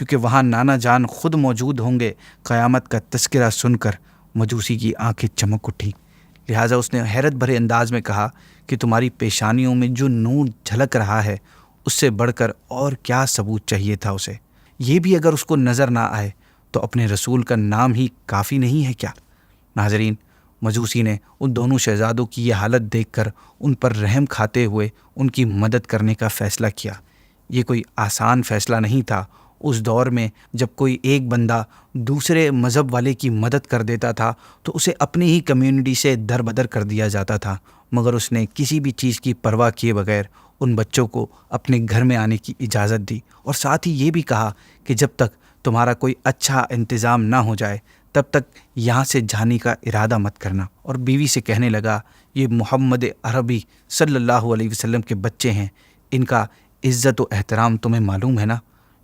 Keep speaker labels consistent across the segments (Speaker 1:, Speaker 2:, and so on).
Speaker 1: کیونکہ وہاں نانا جان خود موجود ہوں گے۔ قیامت کا تذکرہ سن کر مجوسی کی آنکھیں چمک اٹھی، لہٰذا اس نے حیرت بھرے انداز میں کہا کہ تمہاری پیشانیوں میں جو نور جھلک رہا ہے اس سے بڑھ کر اور کیا ثبوت چاہیے تھا اسے؟ یہ بھی اگر اس کو نظر نہ آئے تو اپنے رسول کا نام ہی کافی نہیں ہے کیا؟ ناظرین، مجوسی نے ان دونوں شہزادوں کی یہ حالت دیکھ کر ان پر رحم کھاتے ہوئے ان کی مدد کرنے کا فیصلہ کیا۔ یہ کوئی آسان فیصلہ نہیں تھا۔ اس دور میں جب کوئی ایک بندہ دوسرے مذہب والے کی مدد کر دیتا تھا تو اسے اپنی ہی کمیونٹی سے دربدر کر دیا جاتا تھا، مگر اس نے کسی بھی چیز کی پرواہ کیے بغیر ان بچوں کو اپنے گھر میں آنے کی اجازت دی، اور ساتھ ہی یہ بھی کہا کہ جب تک تمہارا کوئی اچھا انتظام نہ ہو جائے تب تک یہاں سے جانے کا ارادہ مت کرنا۔ اور بیوی سے کہنے لگا، یہ محمد عربی صلی اللہ علیہ وسلم کے بچے ہیں، ان کا عزت و احترام تمہیں معلوم ہے نا؟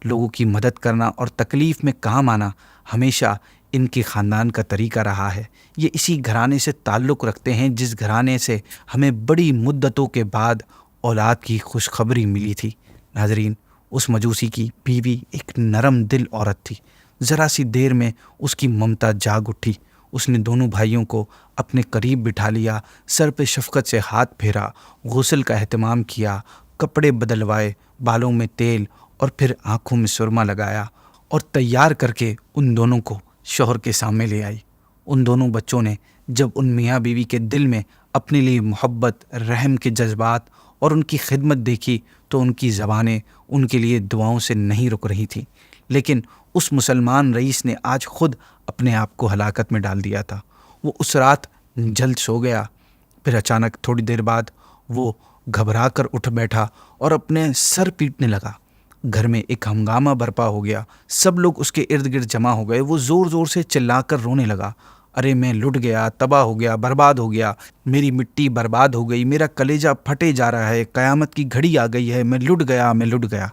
Speaker 1: لوگوں کی مدد کرنا اور تکلیف میں کام آنا ہمیشہ ان کے خاندان کا طریقہ رہا ہے۔ یہ اسی گھرانے سے تعلق رکھتے ہیں جس گھرانے سے ہمیں بڑی مدتوں کے بعد اولاد کی خوشخبری ملی تھی۔ ناظرین، اس مجوسی کی بیوی ایک نرم دل عورت تھی۔ ذرا سی دیر میں اس کی ممتا جاگ اٹھی۔ اس نے دونوں بھائیوں کو اپنے قریب بٹھا لیا، سر پہ شفقت سے ہاتھ پھیرا، غسل کا اہتمام کیا، کپڑے بدلوائے، بالوں میں تیل اور پھر آنکھوں میں سرما لگایا اور تیار کر کے ان دونوں کو شوہر کے سامنے لے آئی۔ ان دونوں بچوں نے جب ان میاں بیوی کے دل میں اپنے لیے محبت، رحم کے جذبات اور ان کی خدمت دیکھی تو ان کی زبانیں ان کے لیے دعاؤں سے نہیں رک رہی تھیں۔ لیکن اس مسلمان رئیس نے آج خود اپنے آپ کو ہلاکت میں ڈال دیا تھا۔ وہ اس رات جلد سو گیا، پھر اچانک تھوڑی دیر بعد وہ گھبرا کر اٹھ بیٹھا اور اپنے سر پیٹنے لگا۔ گھر میں ایک ہنگامہ برپا ہو گیا، سب لوگ اس کے ارد گرد جمع ہو گئے۔ وہ زور زور سے چلا کر رونے لگا، ارے میں لٹ گیا، تباہ ہو گیا، برباد ہو گیا، میری مٹی برباد ہو گئی، میرا کلیجہ پھٹے جا رہا ہے، قیامت کی گھڑی آ گئی ہے، میں لٹ گیا، میں لٹ گیا۔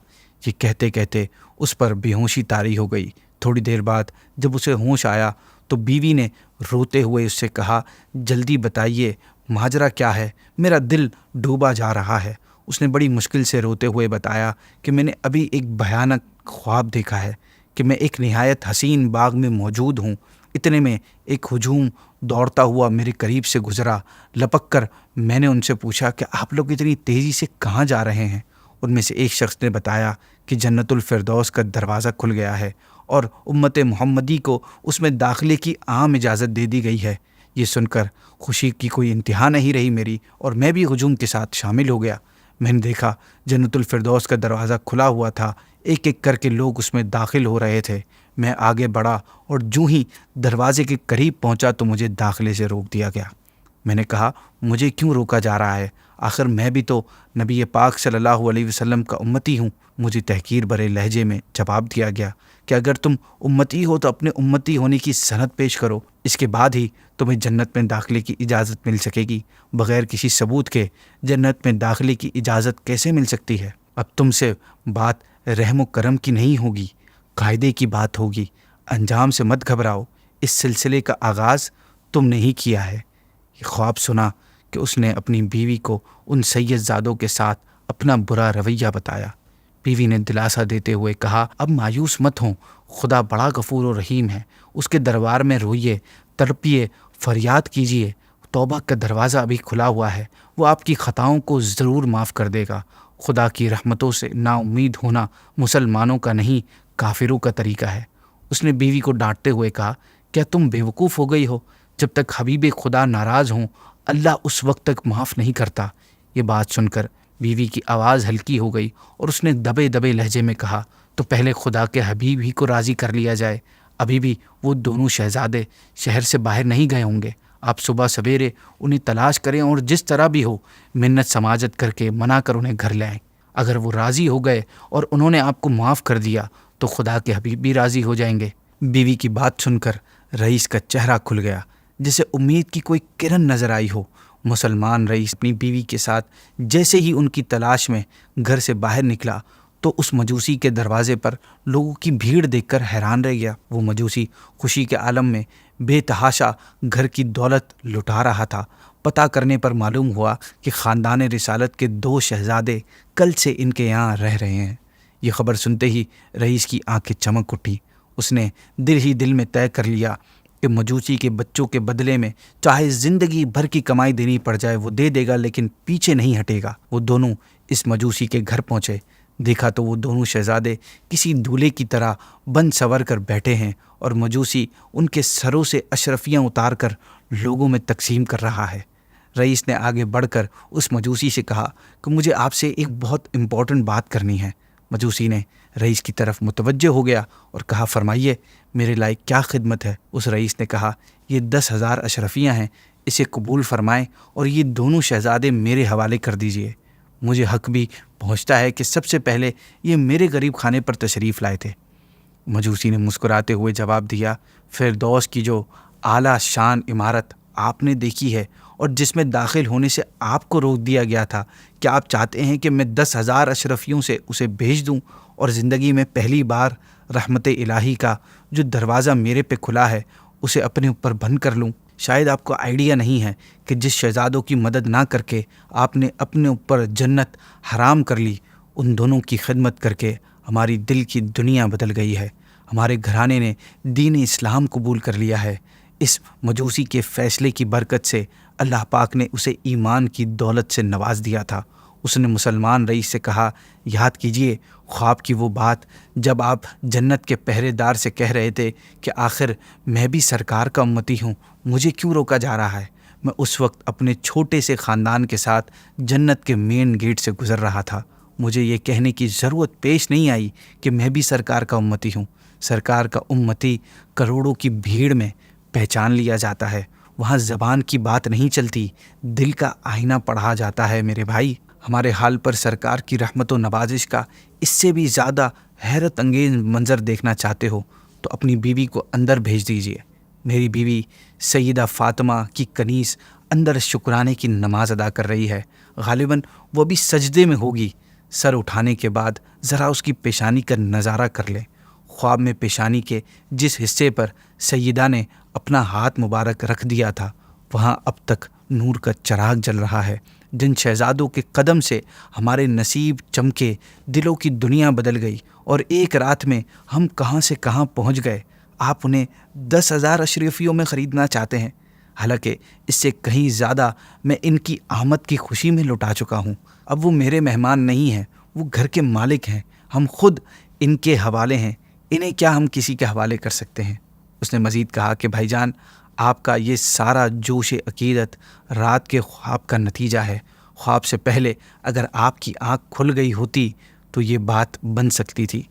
Speaker 1: یہ کہتے کہتے اس پر بے ہوشی طاری ہو گئی۔ تھوڑی دیر بعد جب اسے ہوش آیا تو بیوی نے روتے ہوئے اس سے کہا، جلدی بتائیے ماجرا کیا ہے، میرا دل ڈوبا جا رہا ہے۔ اس نے بڑی مشکل سے روتے ہوئے بتایا کہ میں نے ابھی ایک بھیانک خواب دیکھا ہے کہ میں ایک نہایت حسین باغ میں موجود ہوں۔ اتنے میں ایک ہجوم دوڑتا ہوا میرے قریب سے گزرا۔ لپک کر میں نے ان سے پوچھا کہ آپ لوگ اتنی تیزی سے کہاں جا رہے ہیں؟ ان میں سے ایک شخص نے بتایا کہ جنت الفردوس کا دروازہ کھل گیا ہے اور امت محمدی کو اس میں داخلے کی عام اجازت دے دی گئی ہے۔ یہ سن کر خوشی کی کوئی انتہا نہیں رہی میری، اور میں بھی ہجوم کے ساتھ شامل ہو گیا۔ میں نے دیکھا جنت الفردوس کا دروازہ کھلا ہوا تھا، ایک ایک کر کے لوگ اس میں داخل ہو رہے تھے۔ میں آگے بڑھا اور جو ہی دروازے کے قریب پہنچا تو مجھے داخلے سے روک دیا گیا۔ میں نے کہا، مجھے کیوں روکا جا رہا ہے؟ آخر میں بھی تو نبی پاک صلی اللہ علیہ وسلم کا امتی ہوں۔ مجھے تحقیر بھرے لہجے میں جواب دیا گیا کہ اگر تم امتی ہو تو اپنے امتی ہونے کی سند پیش کرو، اس کے بعد ہی تمہیں جنت میں داخلے کی اجازت مل سکے گی۔ بغیر کسی ثبوت کے جنت میں داخلے کی اجازت کیسے مل سکتی ہے؟ اب تم سے بات رحم و کرم کی نہیں ہوگی، قاعدے کی بات ہوگی۔ انجام سے مت گھبراؤ، اس سلسلے کا آغاز تم نے ہی کیا ہے۔ یہ خواب سنا کہ اس نے اپنی بیوی کو ان سید زادوں کے ساتھ اپنا برا رویہ بتایا۔ بیوی نے دلاسا دیتے ہوئے کہا، اب مایوس مت ہوں، خدا بڑا غفور و رحیم ہے، اس کے دربار میں روئیے، تڑپیے، فریاد کیجیے، توبہ کا دروازہ ابھی کھلا ہوا ہے، وہ آپ کی خطاؤں کو ضرور معاف کر دے گا۔ خدا کی رحمتوں سے نا امید ہونا مسلمانوں کا نہیں، کافروں کا طریقہ ہے۔ اس نے بیوی کو ڈانٹتے ہوئے کہا، کیا تم بیوقوف ہو گئی ہو؟ جب تک حبیب خدا ناراض ہوں اللہ اس وقت تک معاف نہیں کرتا۔ یہ بات سن کر بیوی کی آواز ہلکی ہو گئی اور اس نے دبے دبے لہجے میں کہا، تو پہلے خدا کے حبیب ہی کو راضی کر لیا جائے، ابھی بھی وہ دونوں شہزادے شہر سے باہر نہیں گئے ہوں گے۔ آپ صبح سویرے انہیں تلاش کریں اور جس طرح بھی ہو منت سماجت کر کے منا کر انہیں گھر لائیں۔ اگر وہ راضی ہو گئے اور انہوں نے آپ کو معاف کر دیا تو خدا کے حبیب بھی راضی ہو جائیں گے۔ بیوی کی بات سن کر رئیس کا چہرہ کھل گیا، جسے امید کی کوئی کرن نظر آئی ہو۔ مسلمان رئیس اپنی بیوی کے ساتھ جیسے ہی ان کی تلاش میں گھر سے باہر نکلا تو اس مجوسی کے دروازے پر لوگوں کی بھیڑ دیکھ کر حیران رہ گیا۔ وہ مجوسی خوشی کے عالم میں بے تحاشا گھر کی دولت لٹا رہا تھا۔ پتہ کرنے پر معلوم ہوا کہ خاندان رسالت کے 2 شہزادے کل سے ان کے یہاں رہ رہے ہیں۔ یہ خبر سنتے ہی رئیس کی آنکھیں چمک اٹھی۔ اس نے دل ہی دل میں طے کر لیا کہ مجوسی کے بچوں کے بدلے میں چاہے زندگی بھر کی کمائی دینی پڑ جائے وہ دے دے گا، لیکن پیچھے نہیں ہٹے گا۔ وہ دونوں اس مجوسی کے گھر پہنچے، دیکھا تو وہ دونوں شہزادے کسی دولہے کی طرح بند سور کر بیٹھے ہیں اور مجوسی ان کے سروں سے اشرفیاں اتار کر لوگوں میں تقسیم کر رہا ہے۔ رئیس نے آگے بڑھ کر اس مجوسی سے کہا کہ مجھے آپ سے ایک بہت امپورٹنٹ بات کرنی ہے۔ مجوسی نے رئیس کی طرف متوجہ ہو گیا اور کہا فرمائیے، میرے لائق کیا خدمت ہے؟ اس رئیس نے کہا یہ 10,000 اشرفیاں ہیں، اسے قبول فرمائیں اور یہ دونوں شہزادے میرے حوالے کر دیجئے۔ مجھے حق بھی پہنچتا ہے کہ سب سے پہلے یہ میرے غریب خانے پر تشریف لائے تھے۔ مجوسی نے مسکراتے ہوئے جواب دیا، فردوس کی جو اعلیٰ شان عمارت آپ نے دیکھی ہے اور جس میں داخل ہونے سے آپ کو روک دیا گیا تھا، کیا آپ چاہتے ہیں کہ میں 10,000 اشرفیوں سے اسے بھیج دوں اور زندگی میں پہلی بار رحمت الہی کا جو دروازہ میرے پہ کھلا ہے اسے اپنے اوپر بند کر لوں؟ شاید آپ کو آئیڈیا نہیں ہے کہ جس شہزادوں کی مدد نہ کر کے آپ نے اپنے اوپر جنت حرام کر لی، ان دونوں کی خدمت کر کے ہماری دل کی دنیا بدل گئی ہے۔ ہمارے گھرانے نے دین اسلام قبول کر لیا ہے۔ اس مجوسی کے فیصلے کی برکت سے اللہ پاک نے اسے ایمان کی دولت سے نواز دیا تھا۔ اس نے مسلمان رئیس سے کہا، یاد کیجئے خواب کی وہ بات جب آپ جنت کے پہرے دار سے کہہ رہے تھے کہ آخر میں بھی سرکار کا امتی ہوں، مجھے کیوں روکا جا رہا ہے؟ میں اس وقت اپنے چھوٹے سے خاندان کے ساتھ جنت کے مین گیٹ سے گزر رہا تھا۔ مجھے یہ کہنے کی ضرورت پیش نہیں آئی کہ میں بھی سرکار کا امتی ہوں۔ سرکار کا امتی کروڑوں کی بھیڑ میں پہچان لیا جاتا ہے، وہاں زبان کی بات نہیں چلتی، دل کا آئینہ پڑھا جاتا ہے۔ میرے بھائی، ہمارے حال پر سرکار کی رحمت و نوازش کا اس سے بھی زیادہ حیرت انگیز منظر دیکھنا چاہتے ہو تو اپنی بیوی کو اندر بھیج دیجیے۔ میری بیوی سیدہ فاطمہ کی کنیز اندر شکرانے کی نماز ادا کر رہی ہے، غالباً وہ بھی سجدے میں ہوگی۔ سر اٹھانے کے بعد ذرا اس کی پیشانی کا نظارہ کر لیں۔ خواب میں پیشانی کے جس حصے پر سیدہ نے اپنا ہاتھ مبارک رکھ دیا تھا وہاں اب تک نور کا چراغ جل رہا ہے۔ جن شہزادوں کے قدم سے ہمارے نصیب چمکے، دلوں کی دنیا بدل گئی اور ایک رات میں ہم کہاں سے کہاں پہنچ گئے، آپ انہیں 10,000 اشرفیوں میں خریدنا چاہتے ہیں، حالانکہ اس سے کہیں زیادہ میں ان کی آمد کی خوشی میں لٹا چکا ہوں۔ اب وہ میرے مہمان نہیں ہیں، وہ گھر کے مالک ہیں، ہم خود ان کے حوالے ہیں، انہیں کیا ہم کسی کے حوالے کر سکتے ہیں؟ اس نے مزید کہا کہ بھائی جان، آپ کا یہ سارا جوش عقیدت رات کے خواب کا نتیجہ ہے۔ خواب سے پہلے اگر آپ کی آنکھ کھل گئی ہوتی تو یہ بات بن سکتی تھی۔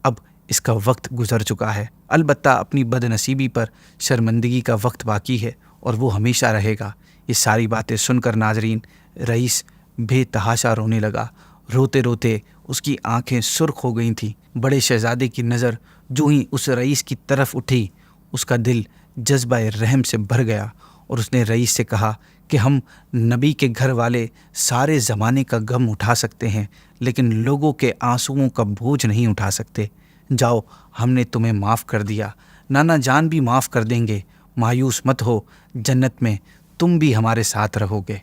Speaker 1: اب اس کا وقت گزر چکا ہے، البتہ اپنی بد نصیبی پر شرمندگی کا وقت باقی ہے اور وہ ہمیشہ رہے گا۔ یہ ساری باتیں سن کر ناظرین، رئیس بے تحاشا رونے لگا۔ روتے روتے اس کی آنکھیں سرخ ہو گئی تھیں۔ بڑے شہزادے کی نظر جو ہی اس رئیس کی طرف اٹھی، اس کا دل جذبہ رحم سے بھر گیا اور اس نے رئیس سے کہا کہ ہم نبی کے گھر والے سارے زمانے کا غم اٹھا سکتے ہیں لیکن لوگوں کے آنسوؤں کا بوجھ نہیں اٹھا سکتے۔ جاؤ، ہم نے تمہیں معاف کر دیا، نانا جان بھی معاف کر دیں گے، مایوس مت ہو، جنت میں تم بھی ہمارے ساتھ رہو گے۔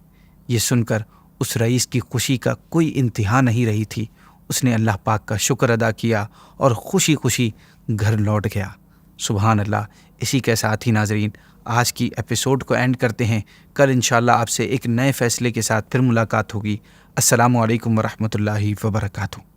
Speaker 1: یہ سن کر اس رئیس کی خوشی کا کوئی انتہا نہیں رہی تھی۔ اس نے اللہ پاک کا شکر ادا کیا اور خوشی خوشی گھر لوٹ گیا۔ سبحان اللہ۔ اسی کے ساتھ ہی ناظرین، آج کی ایپیسوڈ کو اینڈ کرتے ہیں۔ کل انشاءاللہ آپ سے ایک نئے فیصلے کے ساتھ پھر ملاقات ہوگی۔ السلام علیکم ورحمۃ اللہ وبرکاتہ۔